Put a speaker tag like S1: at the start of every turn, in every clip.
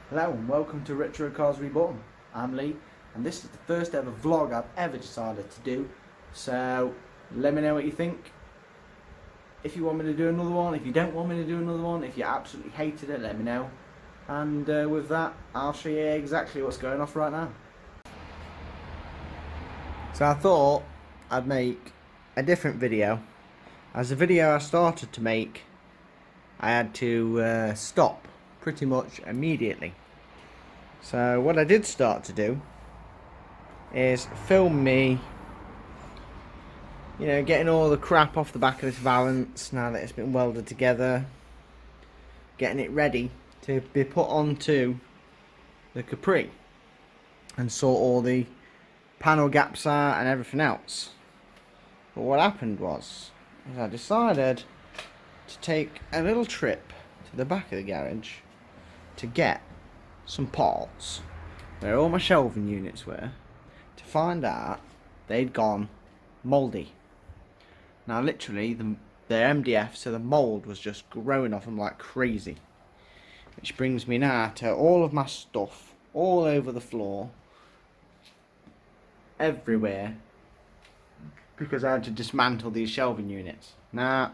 S1: Hello and welcome to Retro Cars Reborn. I'm Lee and this is the first ever vlog I've ever decided to do. So let me know what you think. If you want me to do another one, if you don't want me to do another one, if you absolutely hated it, let me know. And with that, I'll show you exactly what's going off right now. So I thought I'd make a different video. As the video I started to make, I had to stop pretty much immediately. So what I did start to do is film me, getting all the crap off the back of this valance now that it's been welded together, getting it ready to be put onto the Capri and sort all the panel gaps out and everything else. But what happened was I decided to take a little trip to the back of the garage to get some parts where all my shelving units were, to find out they'd gone mouldy. Now literally they're MDF, so the mould was just growing off them like crazy, which brings me now to all of my stuff all over the floor, everywhere, because I had to dismantle these shelving units. Now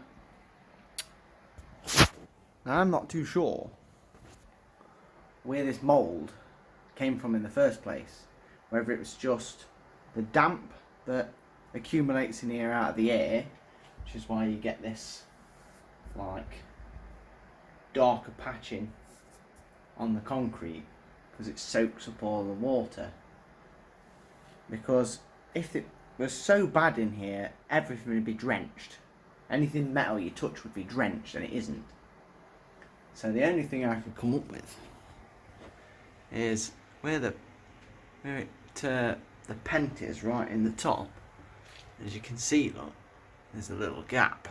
S1: I'm not too sure where this mould came from in the first place, whether it was just the damp that accumulates in here out of the air, which is why you get this like darker patching on the concrete, because it soaks up all the water. Because if it was so bad in here, everything would be drenched. Anything metal you touch would be drenched, and it isn't. So the only thing I could come up with is where the pent is, right in the top. As you can see, look, there's a little gap.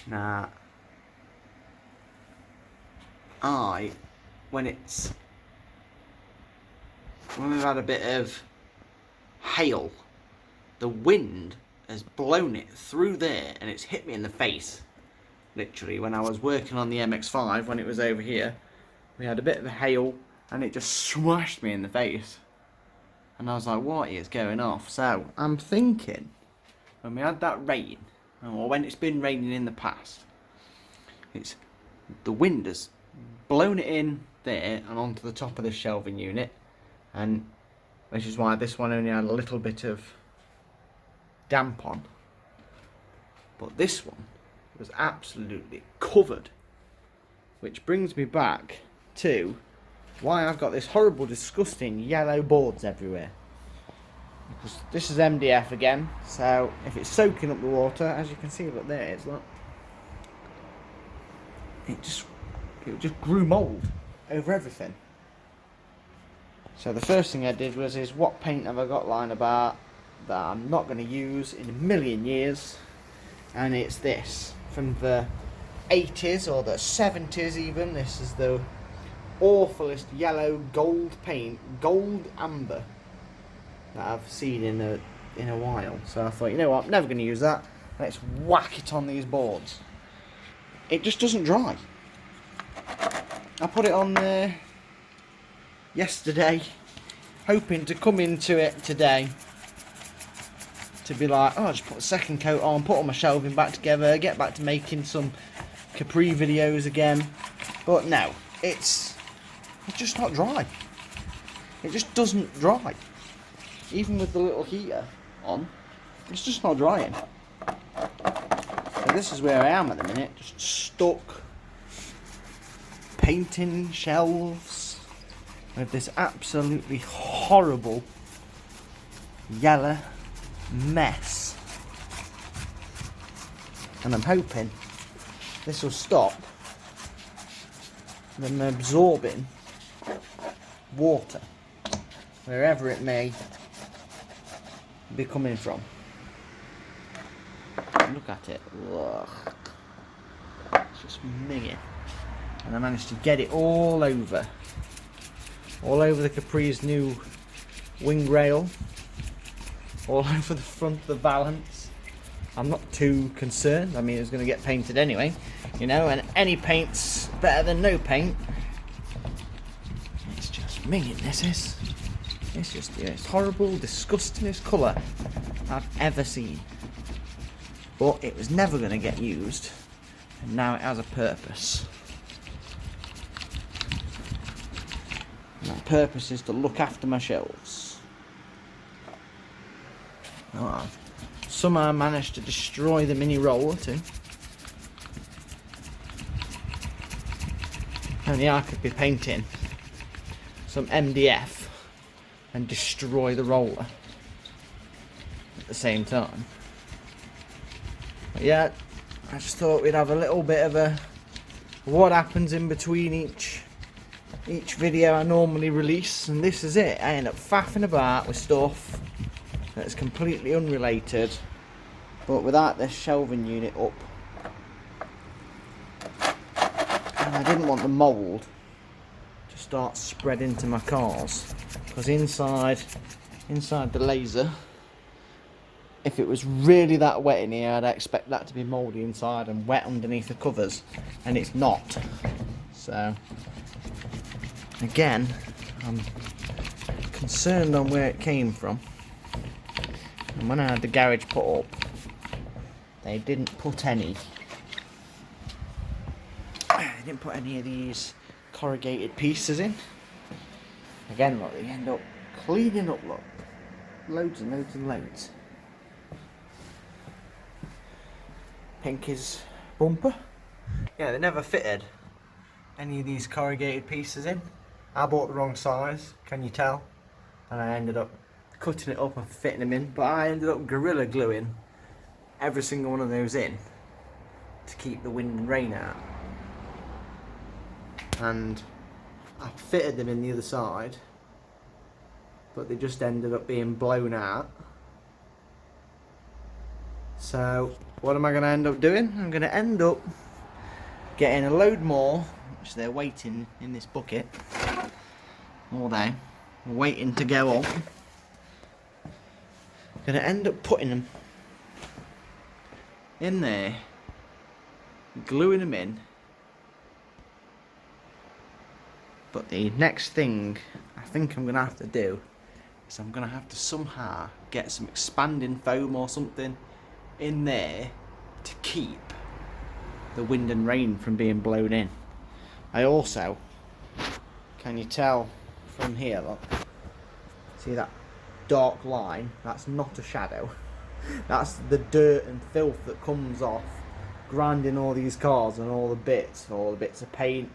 S1: Now, when we've had a bit of hail, the wind has blown it through there and it's hit me in the face. Literally, when I was working on the MX-5, when it was over here, we had a bit of hail and it just smashed me in the face. And I was like, what is going off? So I'm thinking, when we had that rain, or when it's been raining in the past, the wind has blown it in there and onto the top of the shelving unit, and which is why this one only had a little bit of damp on. But this one was absolutely covered, which brings me back to why I've got this horrible, disgusting yellow boards everywhere. Because this is MDF again, so if it's soaking up the water, as you can see, look there it is, look. It just grew mould over everything. So the first thing I did was, what paint have I got lying about that I'm not going to use in a million years? And it's this, from the 80s or the 70s even. This is the awfulest yellow gold paint, gold amber, that I've seen in a while. So I thought, you know what, I'm never going to use that. Let's whack it on these boards. It just doesn't dry. I put it on there yesterday, hoping to come into it today to be like, oh, just put a second coat on, put all my shelving back together, get back to making some Capri videos again. But no, it's just not dry. It just doesn't dry. Even with the little heater on, it's just not drying. So this is where I am at the minute, just stuck painting shelves with this absolutely horrible yellow mess. And I'm hoping this will stop them absorbing water wherever it may be coming from. Look at it. Ugh. It's just minging. And I managed to get it all over the Capri's new wing rail, all over the front of the valance. I'm not too concerned. I mean, it's going to get painted anyway, and any paint's better than no paint. just minging, this is. It's just, yeah, it's horrible, disgustingest colour I've ever seen. But it was never going to get used, and now it has a purpose. And that purpose is to look after my shelves. Oh, somehow I managed to destroy the mini roller too. Only I could be painting some MDF and destroy the roller at the same time. But yeah, I just thought we'd have a little bit of a what happens in between each video I normally release, and this is it. I end up faffing about with stuff that's completely unrelated, but without this shelving unit up. And I didn't want the mould to start spreading to my cars, because inside the laser, if it was really that wet in here, I'd expect that to be mouldy inside and wet underneath the covers, and it's not. So again, I'm concerned on where it came from. And when I had the garage put up, they didn't put any of these corrugated pieces in. Again, look, they end up cleaning up, look, loads and loads and loads. Pinky's bumper. Yeah, they never fitted any of these corrugated pieces in. I bought the wrong size, can you tell? And I ended up cutting it up and fitting them in, but I ended up gorilla gluing every single one of those in to keep the wind and rain out. And I fitted them in the other side, but they just ended up being blown out. So what am I going to end up doing? I'm going to end up getting a load more, which they're waiting in this bucket all day, waiting to go up. Going to end up putting them in there, gluing them in. But the next thing I think I'm going to have to do is I'm going to have to somehow get some expanding foam or something in there to keep the wind and rain from being blown in. I also, can you tell from here, look, see that dark line? That's not a shadow. That's the dirt and filth that comes off grinding all these cars and all the bits of paint,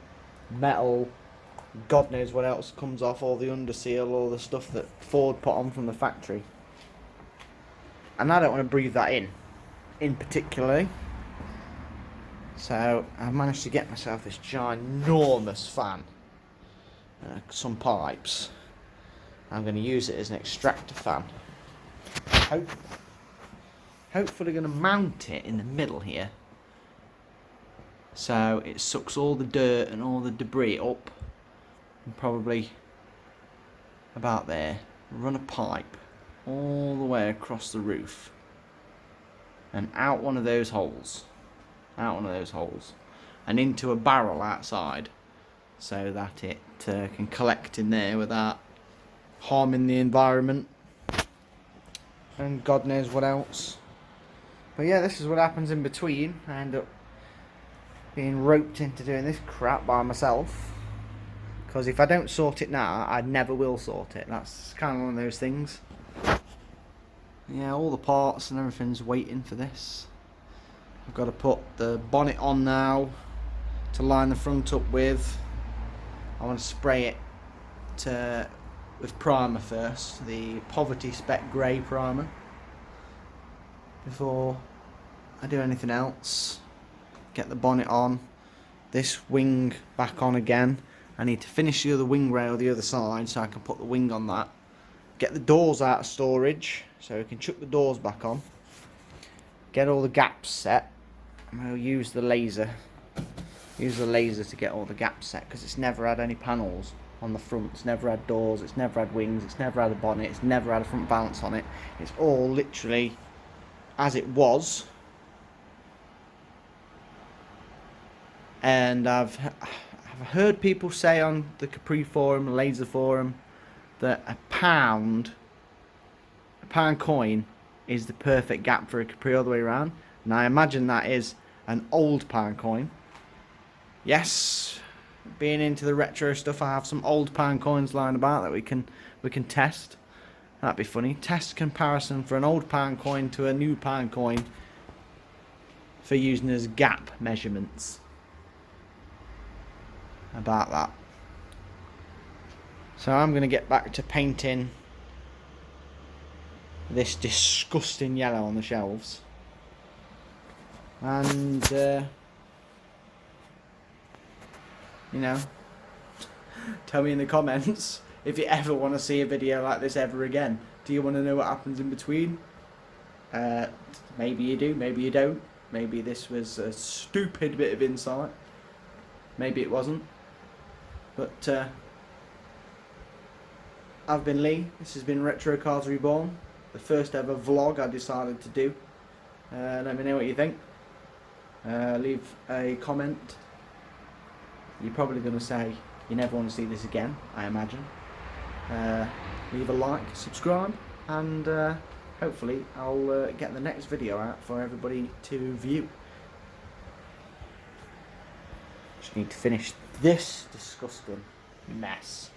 S1: metal, God knows what else comes off, all the underseal, all the stuff that Ford put on from the factory. And I don't want to breathe that in particular. So I've managed to get myself this ginormous fan, some pipes. I'm going to use it as an extractor fan. Hopefully going to mount it in the middle here, so it sucks all the dirt and all the debris up, and probably about there. Run a pipe all the way across the roof and out one of those holes, and into a barrel outside, so that it can collect in there without harming the environment and God knows what else. But yeah, this is what happens in between. I end up being roped into doing this crap by myself, because if I don't sort it now, I never will sort it. That's kind of one of those things. Yeah, all the parts and everything's waiting for this. I've got to put the bonnet on now to line the front up with. I want to spray it with primer first, the Poverty Spec Grey primer, before I do anything else. Get the bonnet on, this wing back on again. I need to finish the other wing rail the other side so I can put the wing on that. Get the doors out of storage so we can chuck the doors back on. Get all the gaps set, and we'll use the laser. Use the laser to get all the gaps set, because it's never had any panels on the front. It's never had doors, it's never had wings, it's never had a bonnet, it's never had a front balance on it. It's all literally as it was. And I've I've heard people say on the Capri forum, Laser forum, that a pound coin is the perfect gap for a Capri all the way around. And I imagine that is an old pound coin. Yes, being into the retro stuff, I have some old pound coins lying about that we can test. That'd be funny. Test comparison for an old pound coin to a new pound coin for using as gap measurements. About that. So I'm going to get back to painting this disgusting yellow on the shelves. And, you know, tell me in the comments if you ever want to see a video like this ever again. Do you want to know what happens in between? Maybe you do, maybe you don't. Maybe this was a stupid bit of insight. Maybe it wasn't. But I've been Lee. This has been Retro Cars Reborn, the first ever vlog I decided to do. Let me know what you think. Leave a comment. You're probably going to say you never want to see this again, I imagine. Leave a like, subscribe, and hopefully I'll get the next video out for everybody to view. Just need to finish this disgusting mess.